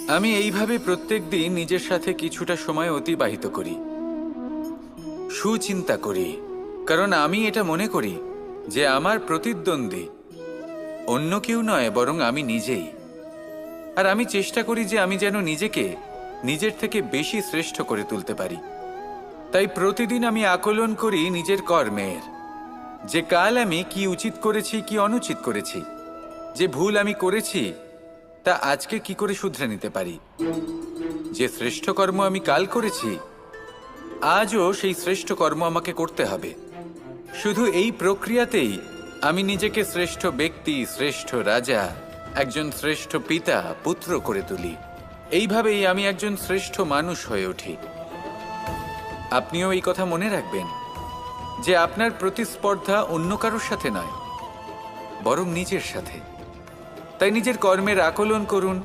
আমি এইভাবে প্রত্যেক দিন নিজের সাথে কিছুটা সময় অতিবাহিত করি, সুচিন্তা করি, কারণ আমি এটা মনে করি যে আমার প্রতিদ্বন্দ্বী অন্য কেউ নয়, বরং আমি নিজেই। আর আমি চেষ্টা করি যে আমি যেন নিজেকে নিজের থেকে বেশি শ্রেষ্ঠ করে তুলতে পারি। তাই প্রতিদিন আমি আকলন করি নিজের কর্মের, যে কাল আমি কি উচিত করেছি, কি অনুচিত করেছি, যে ভুল আমি করেছি তা আজকে কি করে শুধরে নিতে পারি। যে শ্রেষ্ঠ কর্ম আমি কাল করেছি, আজও সেই শ্রেষ্ঠ কর্ম আমাকে করতে হবে। শুধু এই প্রক্রিয়াতেই আমি নিজেকে শ্রেষ্ঠ ব্যক্তি, শ্রেষ্ঠ রাজা, একজন শ্রেষ্ঠ পিতা, পুত্র করে তুলি। এইভাবেই আমি একজন শ্রেষ্ঠ মানুষ হয়ে উঠি। আপনিও এই কথা মনে রাখবেন যে আপনার প্রতিস্পর্ধা অন্য কারোর সাথে নয়, বরং নিজের সাথে। তাই নিজের কর্মের আকলন করুন,